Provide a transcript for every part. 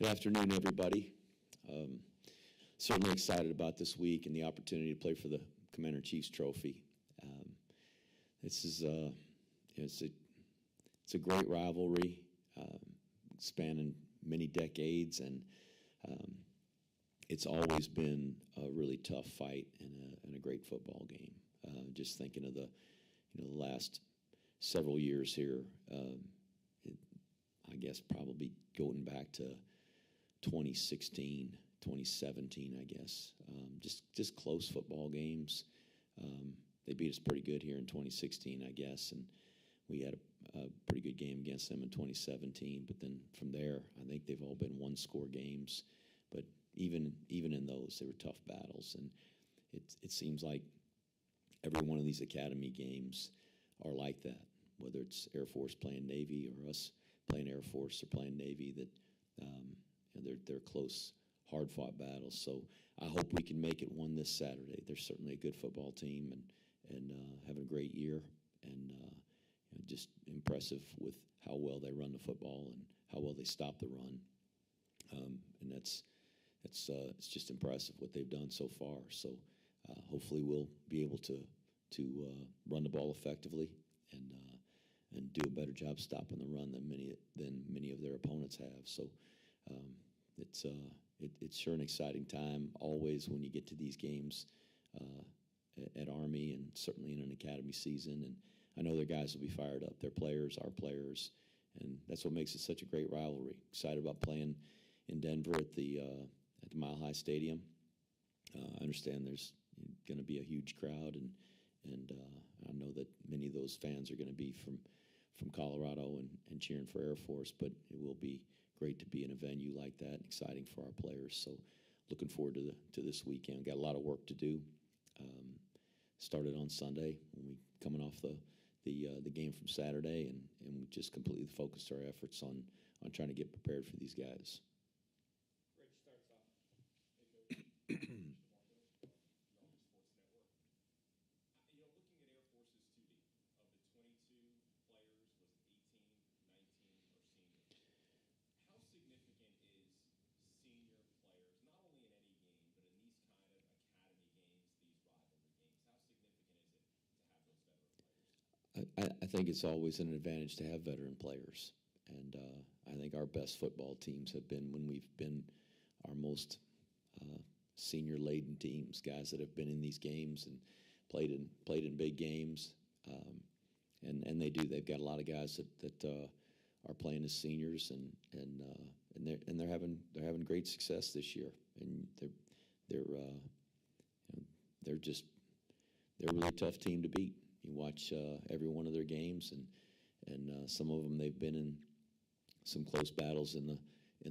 Good afternoon, everybody. Certainly excited about this week and the opportunity to play for the Commander-in-Chief's Trophy. This is it's a great rivalry spanning many decades, and it's always been a really tough fight and a great football game. Just thinking of the the last several years here, I guess probably going back to 2016, 2017, I guess. Just close football games. They beat us pretty good here in 2016, I guess, and we had a pretty good game against them in 2017. But then from there, I think they've all been one-score games. But even in those, they were tough battles, and it seems like every one of these academy games are like that. Whether it's Air Force playing Navy or us playing Air Force or playing Navy, that they're close, hard-fought battles. So I hope we can make it one this Saturday. They're certainly a good football team and having a great year, and just impressive with how well they run the football and how well they stop the run. And it's just impressive what they've done so far. So hopefully we'll be able to run the ball effectively and do a better job stopping the run than many of their opponents have. So it's sure an exciting time always when you get to these games at Army, and certainly in an academy season. And I know their guys will be fired up. Their players, our players, and that's what makes it such a great rivalry. Excited about playing in Denver at the Mile High Stadium. I understand there's going to be a huge crowd, and I know that many of those fans are going to be from Colorado and cheering for Air Force, but it will be great to be in a venue like that and exciting for our players. So looking forward to this weekend. Got a lot of work to do. Started on Sunday when we coming off the game from Saturday, and we just completely focused our efforts on trying to get prepared for these guys. Rich starts off. Hey, Coach. Looking at Air Force's 2D, of the 22 players, was 18, 19 are seniors. How significant is senior players, not only in any game, but in these kind of academy games, these rivalry games? How significant is it to have those veteran players? I think it's always an advantage to have veteran players, and I think our best football teams have been when we've been our most senior-laden teams, guys that have been in these games and played in big games, and they do. They've got a lot of guys that are playing as seniors, and they're having great success this year, and they're a really tough team to beat. You watch every one of their games, and some of them they've been in some close battles in the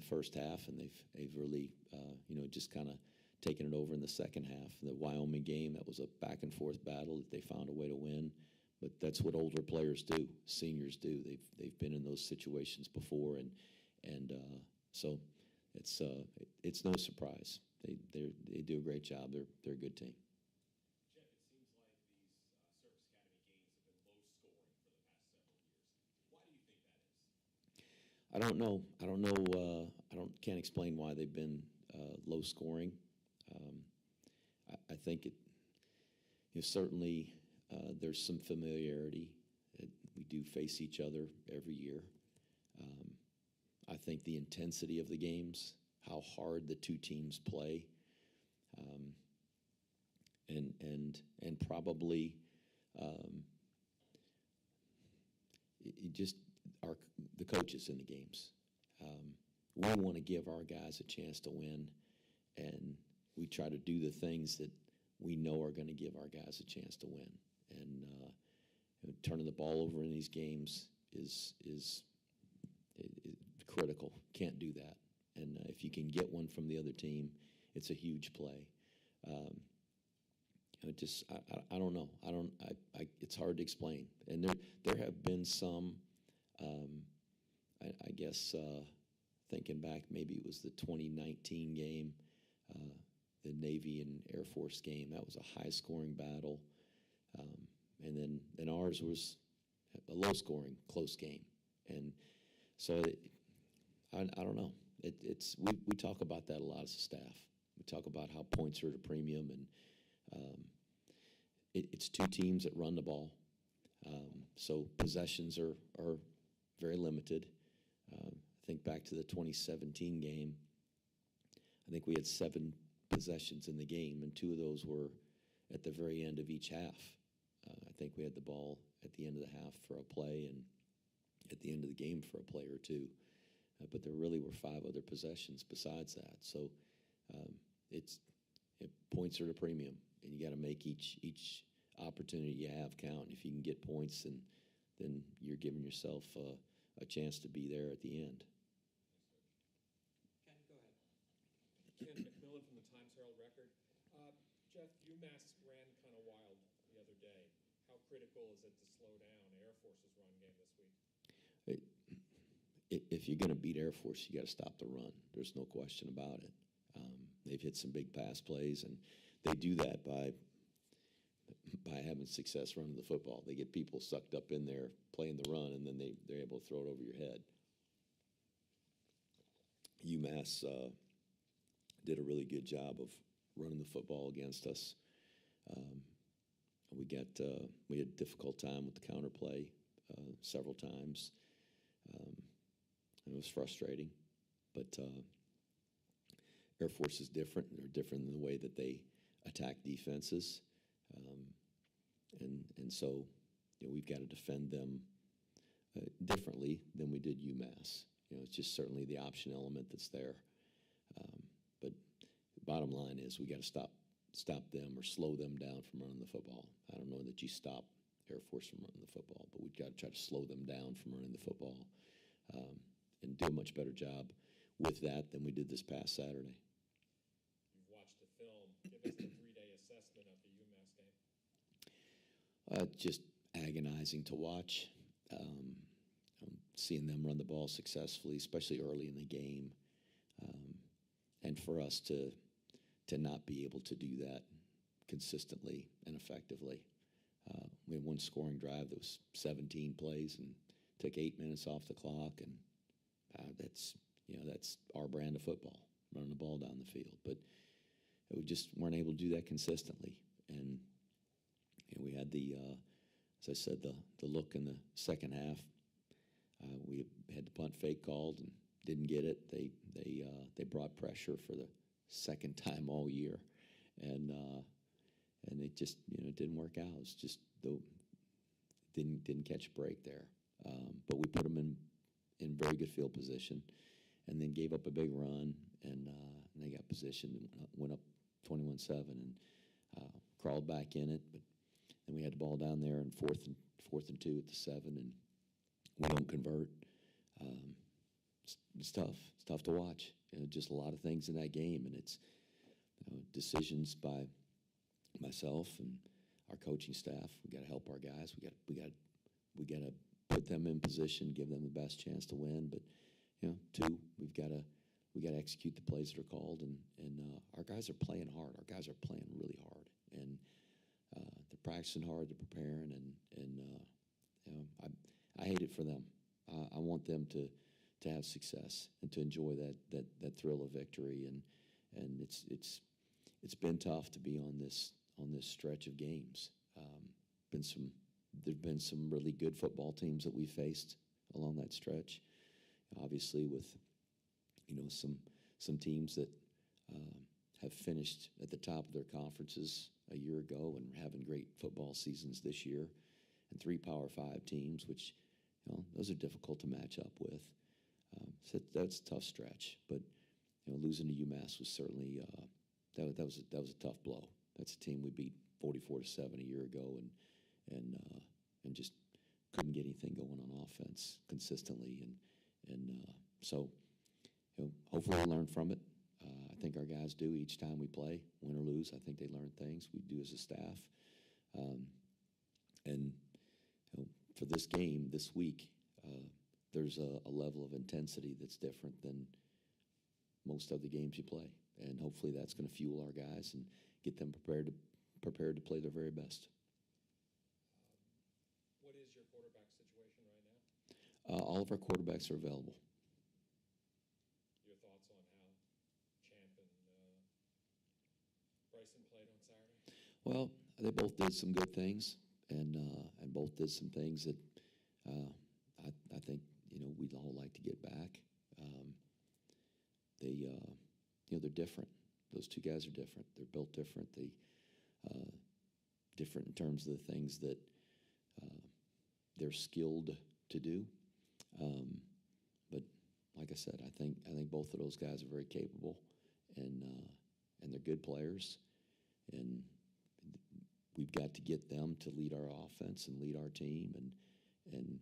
first half, and they've really just kind of taken it over in the second half. The Wyoming game, that was a back and forth battle that they found a way to win, but that's what older players do, seniors do. They've been in those situations before, and so it's no surprise. They do a great job. They're a good team. Jeff, it seems like these Service Academy games have been low scoring for the past several years. Why do you think that is? I don't know. Can't explain why they've been low scoring. I think certainly there's some familiarity. We do face each other every year. I think the intensity of the games, how hard the two teams play, and probably the coaches in the games. We want to give our guys a chance to win, and we try to do the things that we know are going to give our guys a chance to win. And turning the ball over in these games is critical. Can't do that. And if you can get one from the other team, it's a huge play. I don't know. It's hard to explain. And there have been some. I guess thinking back, maybe it was the 2019 game, the Navy and Air Force game. That was a high-scoring battle, and then ours was a low-scoring, close game. And so I don't know. we talk about that a lot as a staff. We talk about how points are at a premium, and it's two teams that run the ball. So possessions are very limited. Think back to the 2017 game. I think we had 7 possessions in the game, and 2 of those were at the very end of each half. I think we had the ball at the end of the half for a play and at the end of the game for a play or 2. But there really were 5 other possessions besides that. So points are at a premium, and you got to make each opportunity you have count. If you can get points, then you're giving yourself a chance to be there at the end. Ken, go ahead. Ken McMillan from the Times-Herald Record. Jeff, UMass ran kind of wild the other day. How critical is it to slow down Air Force's run game this week? If you're going to beat Air Force, you got to stop the run. There's no question about it. They've hit some big pass plays, and they do that by having success running the football. They get people sucked up in there playing the run, and then they're able to throw it over your head. UMass did a really good job of running the football against us. We had a difficult time with the counterplay several times. And it was frustrating, but Air Force is different. They're different in the way that they attack defenses, and so we've got to defend them differently than we did UMass. It's just certainly the option element that's there. But the bottom line is we got to stop them or slow them down from running the football. I don't know that you stop Air Force from running the football, but we've got to try to slow them down from running the football. And do a much better job with that than we did this past Saturday. You've watched the film. Give us the 3-day assessment of the UMass game. Just agonizing to watch. Seeing them run the ball successfully, especially early in the game, and for us to not be able to do that consistently and effectively. We had one scoring drive that was 17 plays and took 8 minutes off the clock, and that's our brand of football, running the ball down the field. But we just weren't able to do that consistently, and we had as I said, the look in the second half. We had the punt fake called and didn't get it. They brought pressure for the second time all year, and it just it didn't work out. It was just didn't catch a break there. But we put them in very good field position, and then gave up a big run, and they got positioned and went up 21-7 and crawled back in it. But then we had the ball down there in fourth and 2 at the 7, and we don't convert. It's tough. It's tough to watch. Just a lot of things in that game, and it's decisions by myself and our coaching staff. We got to help our guys. We got to put them in position, give them the best chance to win. But 2, we got to execute the plays that are called, and our guys are playing hard. Our guys are playing really hard, and they're practicing hard, they're preparing, and I hate it for them. I want them to have success and to enjoy that thrill of victory, and it's been tough to be on this stretch of games. There've been some really good football teams that we faced along that stretch. Obviously, with some teams that have finished at the top of their conferences a year ago and having great football seasons this year, and 3 Power 5 teams, which those are difficult to match up with. So that's a tough stretch. But losing to UMass was certainly that was a tough blow. That's a team we beat 44-7 a year ago, and just couldn't get anything going on offense consistently, and so hopefully we learn from it. I think our guys do each time we play, win or lose. I think they learn things. We do as a staff, and for this game this week, there's a level of intensity that's different than most of the games you play, and hopefully that's going to fuel our guys and get them prepared to play their very best. What is your quarterback situation right now? All of our quarterbacks are available. Your thoughts Well, they both did some good things, and both did some things that I think we'd all like to get back. They're different. Those two guys are different. They're built different. They different in terms of the things that they're skilled to do. But like I said, I think both of those guys are very capable, and they're good players, and we've got to get them to lead our offense and lead our team and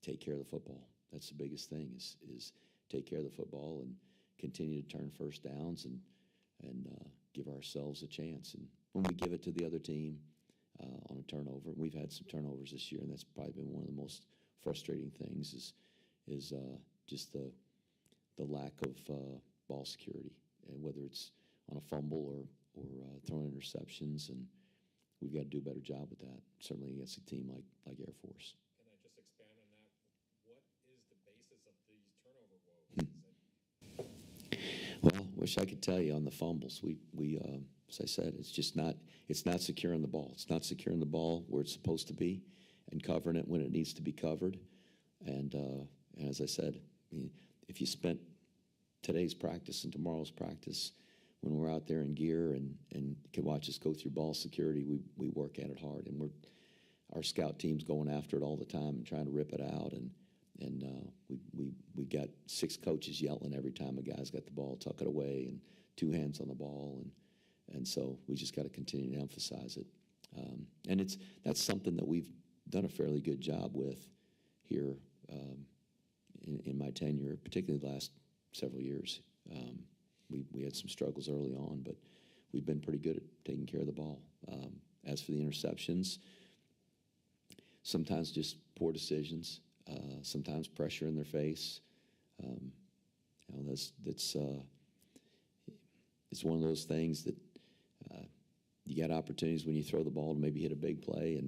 take care of the football. That's the biggest thing is take care of the football and continue to turn first downs and give ourselves a chance. And when we give it to the other team on a turnover, we've had some turnovers this year, and that's probably been one of the most frustrating things is just the lack of ball security, and whether it's on a fumble or throwing interceptions, and we've got to do a better job with that, certainly against a team like Air Force. Can I just expand on that? What is the basis of these turnover woes? Well, wish I could tell you on the fumbles. We as I said, it's not securing the ball. It's not securing the ball where it's supposed to be, and covering it when it needs to be covered. And as I said, I mean, if you spent today's practice and tomorrow's practice when we're out there in gear and can watch us go through ball security, we work at it hard, and our scout team's going after it all the time and trying to rip it out, and we got 6 coaches yelling every time a guy's got the ball, tuck it away, and 2 hands on the ball, and so we just got to continue to emphasize it, and that's something that we've done a fairly good job with here in my tenure, particularly the last several years. We had some struggles early on, but we've been pretty good at taking care of the ball. As for the interceptions, sometimes just poor decisions, sometimes pressure in their face. It's one of those things that you got opportunities when you throw the ball to maybe hit a big play,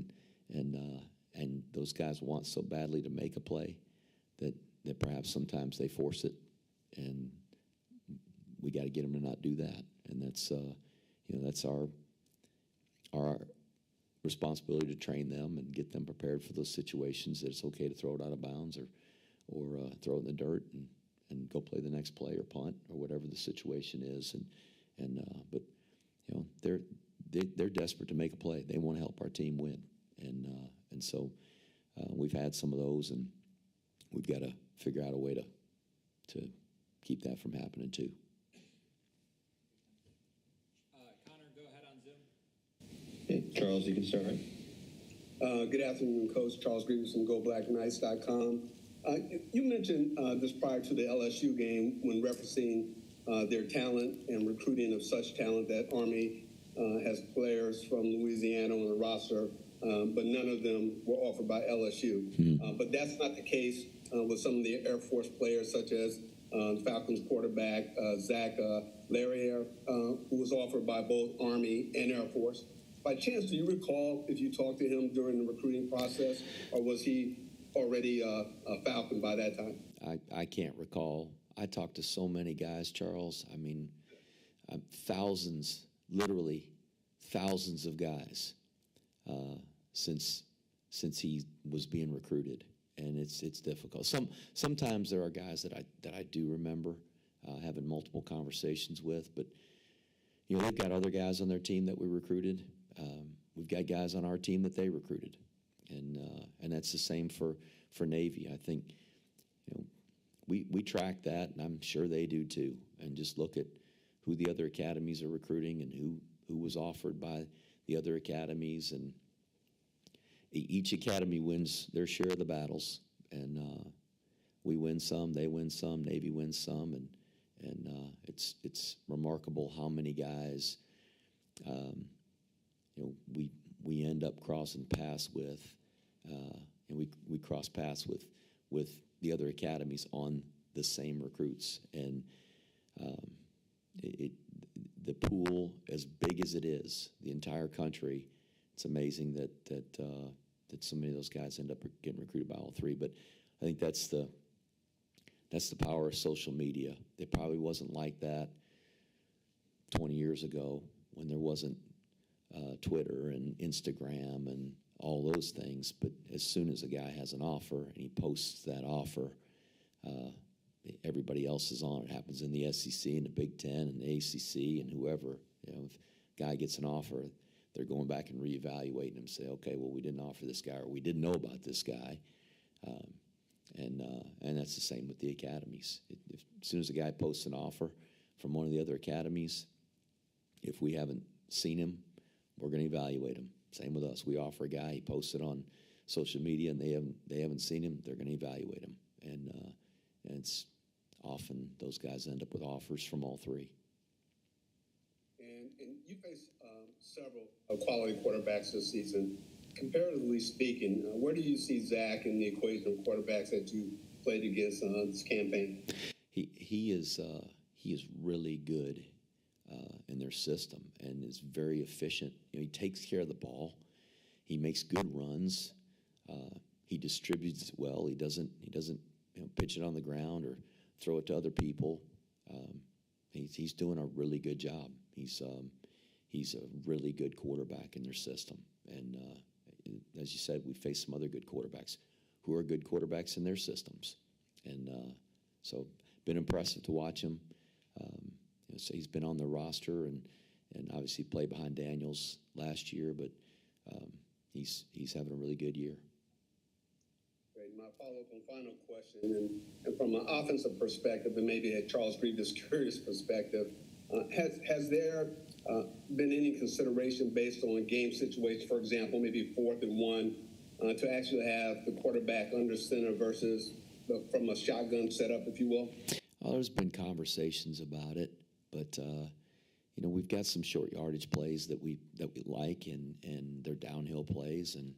and those guys want so badly to make a play that perhaps sometimes they force it, and we got to get them to not do that. And that's our responsibility to train them and get them prepared for those situations, that it's okay to throw it out of bounds or throw it in the dirt and go play the next play or punt or whatever the situation is. But they're desperate to make a play. They want to help our team win, and so we've had some of those, and we've got to figure out a way to keep that from happening too. Connor, go ahead on Zoom. Hey, Charles, you can start. Good afternoon, Coach. Charles Grievous from GoBlackKnights.com. You mentioned this prior to the LSU game when referencing their talent and recruiting of such talent that Army has players from Louisiana on the roster, but none of them were offered by LSU. But that's not the case with some of the Air Force players, such as Falcons quarterback Zach Larriere, who was offered by both Army and Air Force. By chance, do you recall if you talked to him during the recruiting process, or was he already a Falcon by that time? I can't recall. I talked to so many guys, Charles. I mean, thousands, literally thousands of guys since he was being recruited, and it's difficult. Sometimes there are guys that I do remember having multiple conversations with, but they've got other guys on their team that we recruited. We've got guys on our team that they recruited, and that's the same for Navy. I think we track that, and I'm sure they do too, and just look at who the other academies are recruiting and who was offered by the other academies, and each academy wins their share of the battles, and we win some, they win some, Navy wins some, and it's remarkable how many guys we end up crossing paths with, and we cross paths with the other academies on the same recruits, and the pool, as big as it is, the entire country, it's amazing that so many of those guys end up getting recruited by all three. But I think that's the power of social media. It probably wasn't like that 20 years ago when there wasn't Twitter and Instagram and all those things. But as soon as a guy has an offer and he posts that offer, everybody else is on. It happens in the SEC and the Big Ten and the ACC and whoever. If a guy gets an offer, they're going back and reevaluating him, say, okay, well, we didn't offer this guy, or we didn't know about this guy. And that's the same with the academies. As soon as a guy posts an offer from one of the other academies, if we haven't seen him, we're going to evaluate him. Same with us. We offer a guy, he posts it on social media, and they haven't seen him, they're going to evaluate him. And it's often those guys end up with offers from all three. And you face several quality quarterbacks this season. Comparatively speaking, where do you see Zach in the equation of quarterbacks that you played against this campaign? He is really good in their system and is very efficient. He takes care of the ball. He makes good runs. He distributes it well. He doesn't pitch it on the ground or throw it to other people. He's doing a really good job. He's a really good quarterback in their system. And as you said, we face some other good quarterbacks who are good quarterbacks in their systems. And so been impressive to watch him. So he's been on the roster and obviously played behind Daniels last year, but he's having a really good year. Great. My follow-up and final question, and from an offensive perspective, and maybe a Charles Grievous curious perspective, has there been any consideration based on a game situation, for example, maybe 4th and 1, to actually have the quarterback under center versus from a shotgun setup, if you will? There's been conversations about it, but we've got some short yardage plays that we like, and they're downhill plays, and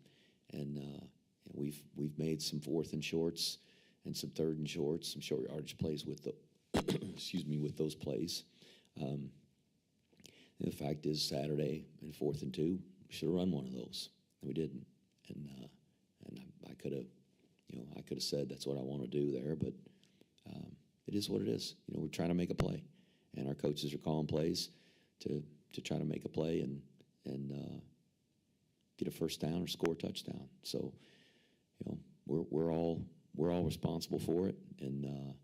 we've made some 4th and shorts and some 3rd and shorts, some short yardage plays with the with those plays. The fact is, Saturday in 4th and 2, we should have run one of those, and we didn't. And I could have said that's what I want to do there, but it is what it is. We're trying to make a play, and our coaches are calling plays to try to make a play and get a first down or score a touchdown. So, we're all responsible for it, and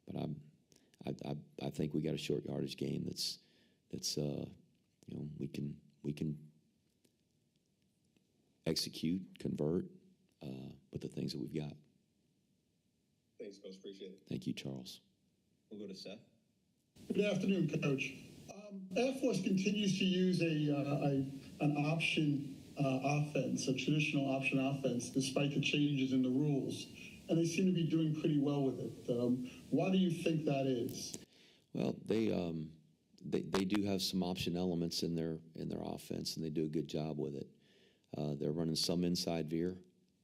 but I think we got a short yardage game that's we can execute, convert with the things that we've got. Thanks, Coach. Appreciate it. Thank you, Charles. We'll go to Seth. Good afternoon, Coach. Air Force continues to use an option offense, a traditional option offense, despite the changes in the rules, and they seem to be doing pretty well with it. Why do you think that is? Well, they do have some option elements in their offense, and they do a good job with it. They're running some inside veer,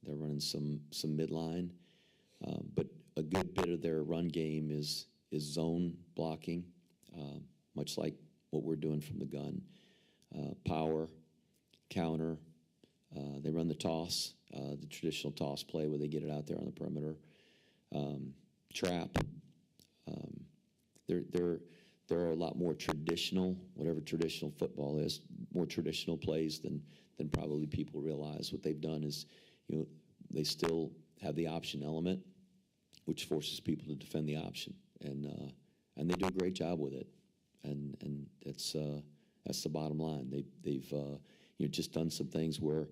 they're running some midline, but a good bit of their run game is zone blocking, much like what we're doing from the gun. Power, counter. They run the toss, the traditional toss play where they get it out there on the perimeter. Trap. There are a lot more traditional, whatever traditional football is, more traditional plays than probably people realize. What they've done is, they still have the option element, which forces people to defend the option, and they do a great job with it, and that's the bottom line. They've just done some things where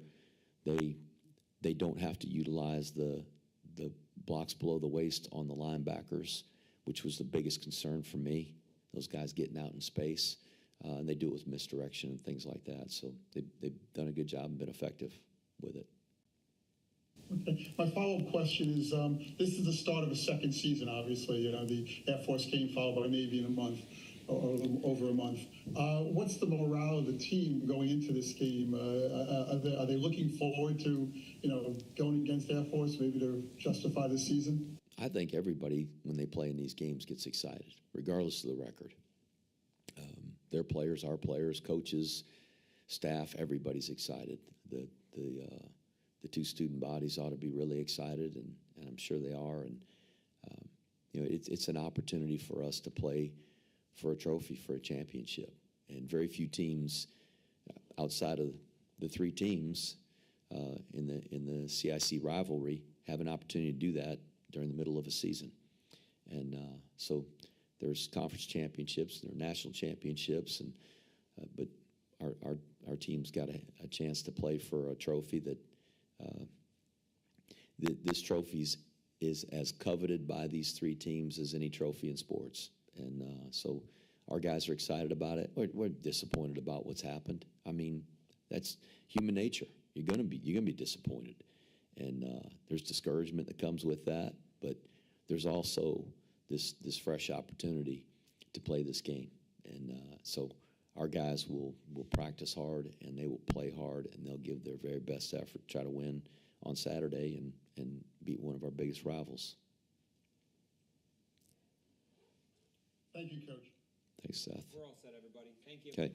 they don't have to utilize the blocks below the waist on the linebackers, which was the biggest concern for me. Those guys getting out in space, and they do it with misdirection and things like that. So they've done a good job and been effective with it. Okay. My follow-up question is, this is the start of a second season, obviously. The Air Force came followed by Navy in a month, or over a month. What's the morale of the team going into this game? Are they looking forward to, going against Air Force, maybe to justify the season? I think everybody, when they play in these games, gets excited, regardless of the record. Their players, our players, coaches, staff, everybody's excited. The two student bodies ought to be really excited, and I'm sure they are. And it's an opportunity for us to play for a trophy, for a championship. And very few teams, outside of the three teams in the CIC rivalry have an opportunity to do that during the middle of a season. And so there's conference championships, there are national championships, and but our team's got a chance to play for a trophy that this trophy is as coveted by these three teams as any trophy in sports. And so our guys are excited about it. We're disappointed about what's happened. I mean, that's human nature. You're gonna be disappointed, and there's discouragement that comes with that. But there's also this fresh opportunity to play this game, and so our guys will practice hard, and they will play hard, and they'll give their very best effort to try to win on Saturday and beat one of our biggest rivals. Thank you, Coach. Thanks, Seth. We're all set, everybody. Thank you. Okay.